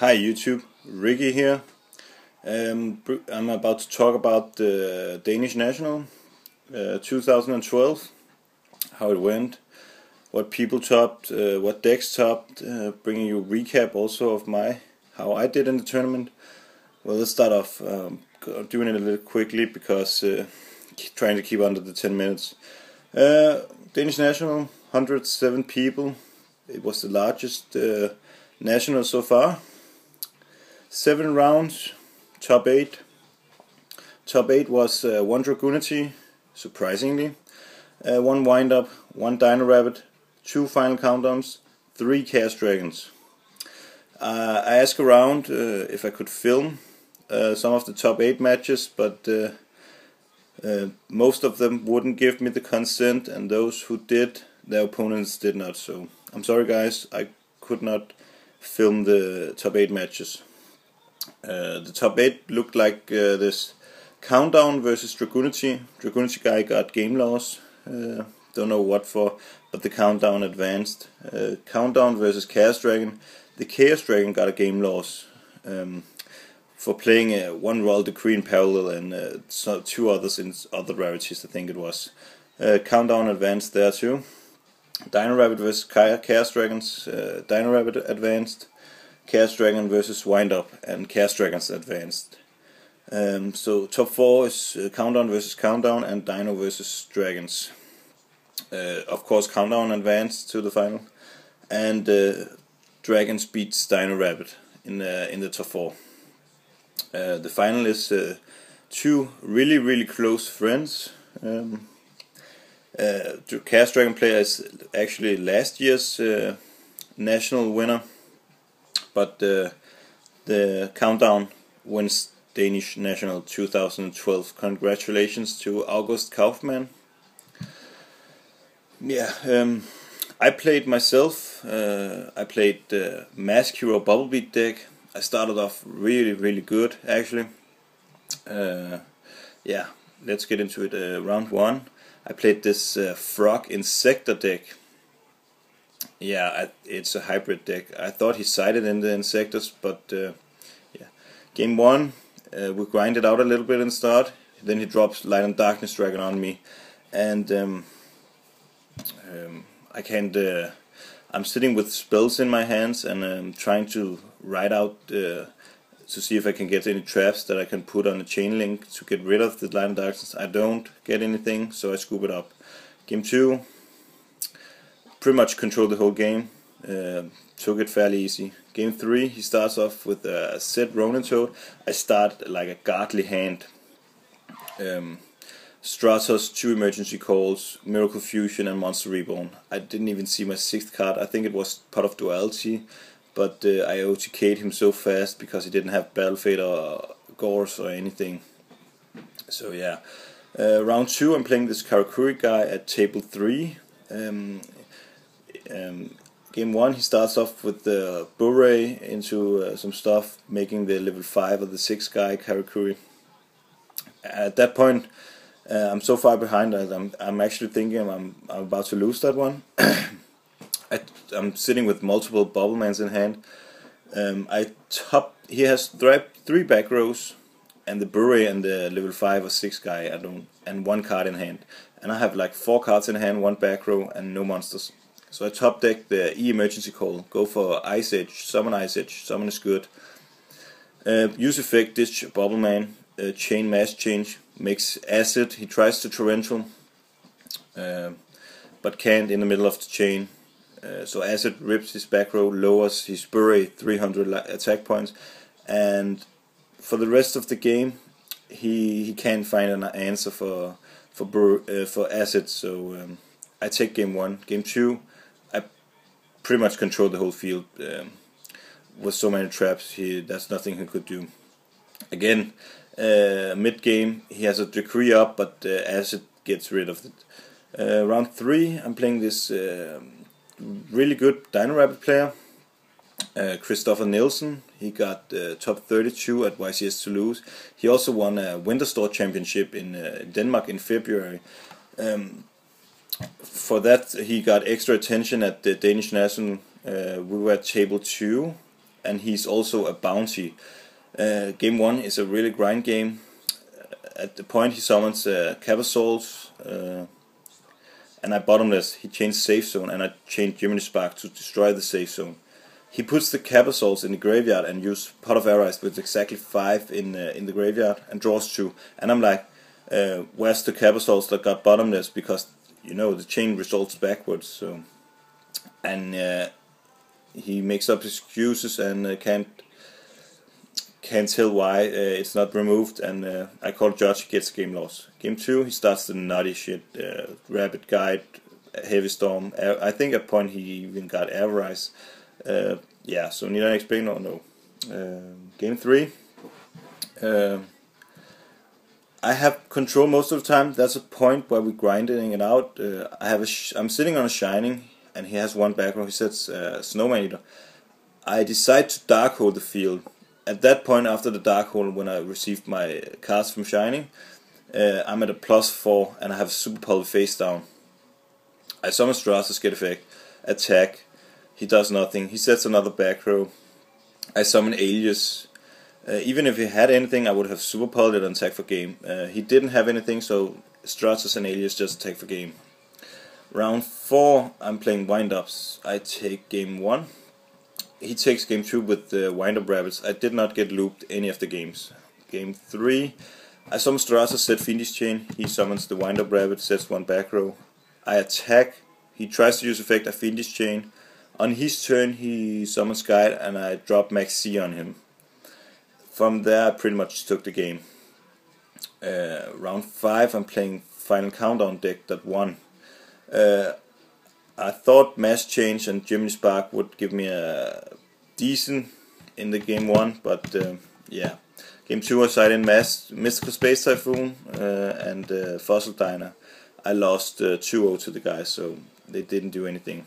Hi YouTube, Ricky here. I'm about to talk about the Danish National 2012, how it went, what people topped, what decks topped, bringing you a recap also of how I did in the tournament. Well, let's start off doing it a little quickly because trying to keep under the 10 minutes. Danish National, 107 people. It was the largest national so far. 7 rounds, top 8. Top 8 was 1 Dragunity, surprisingly, 1 Wind-Up, 1 Dino Rabbit, 2 Final Countdowns, 3 Chaos Dragons. I asked around if I could film some of the top 8 matches, but most of them wouldn't give me the consent, and those who did, their opponents did not. So I'm sorry guys, I could not film the top 8 matches. The top 8 looked like this: Countdown versus Dragunity. Dragunity guy got game loss, don't know what for, but the Countdown advanced. Countdown versus Chaos Dragon. The Chaos Dragon got a game loss for playing 1 Royal Decree in parallel and 2 others in other rarities, I think it was. Countdown advanced there too. Dino Rabbit versus Chaos Dragons. Dino Rabbit advanced. Chaos Dragon versus Wind-Up, and Chaos Dragons advanced. So top 4 is Countdown versus Countdown and Dino versus Dragons. Of course, Countdown advanced to the final, and Dragons beats Dino Rabbit in the top 4. The final is 2 really close friends. Chaos Dragon player is actually last year's national winner, but the Countdown wins Danish National 2012. Congratulations to August Kaufmann. Yeah, I played myself. I played the Mask Hero Bubble Beat deck. I started off really good actually. Yeah, let's get into it. Round 1, I played this Frog Insector deck. Yeah, it's a hybrid deck. I thought he sided in the Insectors, but yeah. Game 1, we grinded out a little bit in the start. Then he drops Light and Darkness Dragon on me, and I can't. I'm sitting with spells in my hands, and I'm trying to ride out to see if I can get any traps that I can put on a chain link to get rid of the Light and Darkness. I don't get anything, so I scoop it up. Game 2. Pretty much controlled the whole game, took it fairly easy. Game 3, he starts off with a set Ronin Toad. I start like a godly hand. Stratos, 2 emergency calls, Miracle Fusion and Monster Reborn. I didn't even see my 6th card. I think it was Pot of Duality, but I OTK'd him so fast because he didn't have Battle Fate or Gores or anything. So yeah. Round 2, I'm playing this Karakuri guy at table 3. Game 1, he starts off with the Bure into some stuff, making the level 5 of the 6 guy Karakuri. At that point, I'm so far behind that I'm actually thinking I'm about to lose that one. I'm sitting with multiple Bobblemans in hand. He has 3 back rows, and the Bure and the level 5 or 6 guy and 1 card in hand. And I have like 4 cards in hand, 1 back row, and no monsters. So I top deck the emergency call, go for Ice Edge, summon is good. Use effect, ditch Bobbleman, chain mass change, makes acid, he tries to torrential, but can't in the middle of the chain. So acid rips his back row, lowers his Bure 300 attack points, and for the rest of the game he can't find an answer for acid. So I take game 1. Game 2, I pretty much control the whole field. With so many traps, there's nothing he could do. Again, mid game he has a Decree up, but acid gets rid of it. Round 3, I'm playing this really good Dino Rabbit player, Christopher Nielsen. He got top 32 at YCS Toulouse. He also won a Winter Store Championship in Denmark in February. For that he got extra attention at the Danish National. We were at table 2, and he's also a bounty. Game 1 is a really grind game. At the point he summons Capasols, and I bottomless. He changed safe zone, and I changed Gemini Spark to destroy the safe zone. He puts the Capasols in the graveyard and uses Pot of Arrows with exactly 5 in the graveyard and draws 2. And I'm like, where's the Capasols that got bottomless? Because you know the chain results backwards. So, and he makes up excuses and can't tell why it's not removed, and I call judge, gets game loss. Game 2 he starts the nutty shit, Rapid Guide, Heavy Storm. I think at point he even got Avarice. Yeah, so need I explain or no? Game 3 I have control most of the time. That's a point where we're grinding it out. I'm sitting on a Shining, and he has 1 back row. He sets Snowman Eater. I decide to Dark Hole the field. At that point, after the Dark Hole, when I received my cards from Shining, I'm at a +4, and I have Super Pulp face down. I summon Stratos, get effect, attack. He does nothing. He sets another back row. I summon Alias. Even if he had anything, I would have Super Pulped it and attack for game. He didn't have anything, so Stratos and Alias just attack for game. Round 4, I'm playing wind-ups. I take game 1. He takes game 2 with the wind-up rabbits. I did not get looped any of the games. Game 3, I summon Stratos, set Fiendish Chain. He summons the wind-up rabbit, sets 1 back row. I attack. He tries to use effect of Fiendish Chain. On his turn, he summons Guide, and I drop Max C on him. From there, I pretty much took the game. Round 5, I'm playing Final Countdown deck that won. I thought Mass Change and Gemini Spark would give me a decent in the game 1, but yeah. Game 2 I side in Mystical Space Typhoon and Fossil Diner. I lost 2-0 to the guys, so they didn't do anything.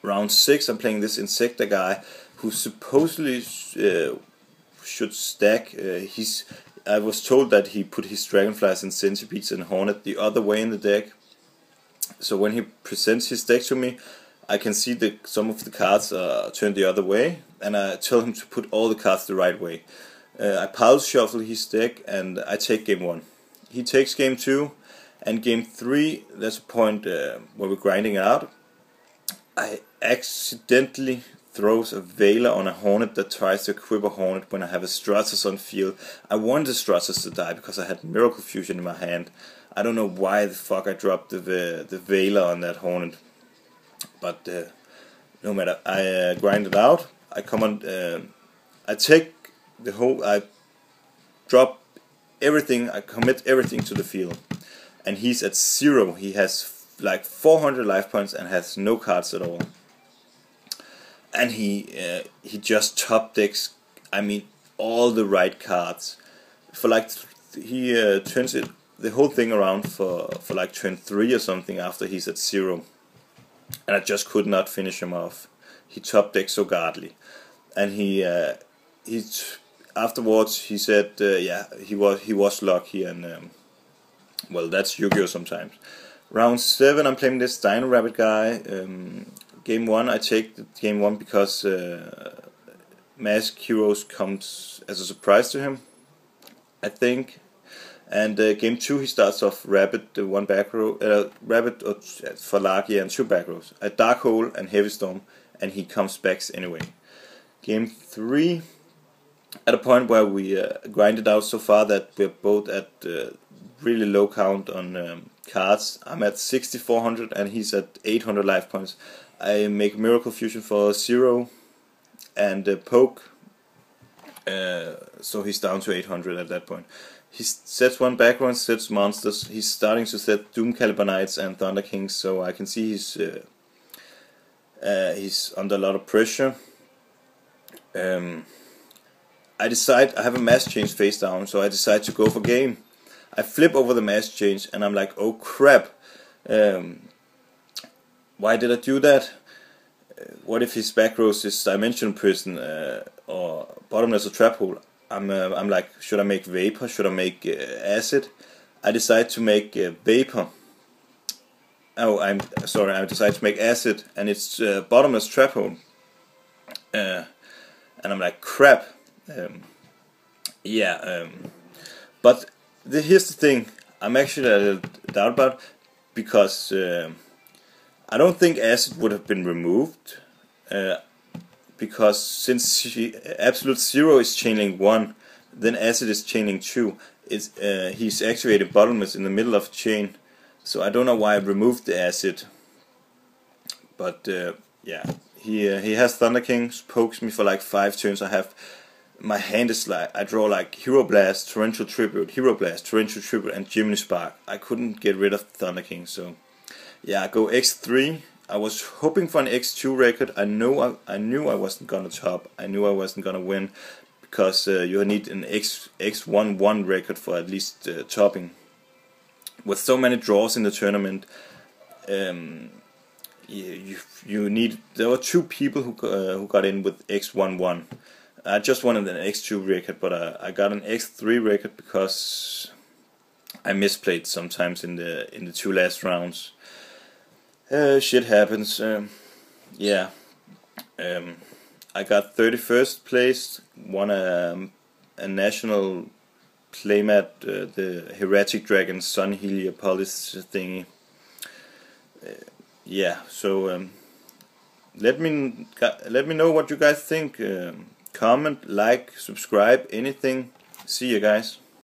Round 6 I'm playing this Insecta guy who supposedly should stack. I was told that he put his Dragonflies and Centipedes and Hornet the other way in the deck. So when he presents his deck to me, I can see that some of the cards are turned the other way, and I tell him to put all the cards the right way. I pulse shuffle his deck, and I take game 1. He takes game 2, and game 3, that's a point where we're grinding it out. I accidentally throws a Veiler on a Hornet that tries to equip a Hornet when I have a Stratos on field. I wanted the Stratos to die because I had Miracle Fusion in my hand. I don't know why the fuck I dropped the Veiler on that Hornet, but no matter. I grind it out. I come on. I take the whole. I drop everything. I commit everything to the field, and he's at 0. He has like 400 life points and has no cards at all. And he just top decks. I mean, all the right cards. For like he turns it. The whole thing around for like turn 3 or something after he's at 0, and I just could not finish him off. He top decked so godly, and he afterwards he said yeah, he was lucky, and well, that's Yugioh sometimes. Round 7 I'm playing this Dino Rabbit guy. Game 1 I take the game 1 because Mask Heroes comes as a surprise to him, I think. And game 2 he starts off Rabbit, 1 back row, Rabbit for Larky and 2 back rows. A Dark Hole and Heavy Storm, and he comes back anyway. Game 3, at a point where we grinded out so far that we're both at really low count on cards. I'm at 6400 and he's at 800 life points. I make Miracle Fusion for 0 and poke, so he's down to 800 at that point. He sets 1 background, sets monsters. He's starting to set Doom Caliber Knights and Thunder Kings, so I can see he's under a lot of pressure. I decide, I have a Mass Change face down, so I decide to go for game. I flip over the Mass Change and I'm like, oh crap, why did I do that? What if his back rows is Dimension Prison or Bottomless or Trap Hole? I'm like, should I make Vapor? Should I make Acid? I decide to make Vapor. Oh, I'm sorry. I decide to make Acid, and it's Bottomless Trap Hole. and I'm like, crap. But here's the thing, I'm actually a little doubt about, because I don't think acid would have been removed, because since absolute zero is chain link 1, then acid is chain link 2. He's activated bottomless in the middle of the chain, so I don't know why I removed the acid. But yeah, he has Thunder Kings, pokes me for like 5 turns. My hand is like, I draw like Hero Blast, Torrential Tribute, Hero Blast, Torrential Tribute, and Jiminy Spark. I couldn't get rid of Thunder King, so yeah, I go X3. I was hoping for an X2 record. I knew I wasn't gonna top. I knew I wasn't gonna win, because you need an X11 record for at least topping. With so many draws in the tournament, you need. There were 2 people who got in with X11. I just wanted an X2 record, but I got an X3 record because I misplayed sometimes in the 2 last rounds. Shit happens. Yeah. I got 31st place. Won a national playmat, the Heretic Dragon Sun Heliopolis thingy. Yeah. So let me know what you guys think. Comment, like, subscribe, anything. See you guys.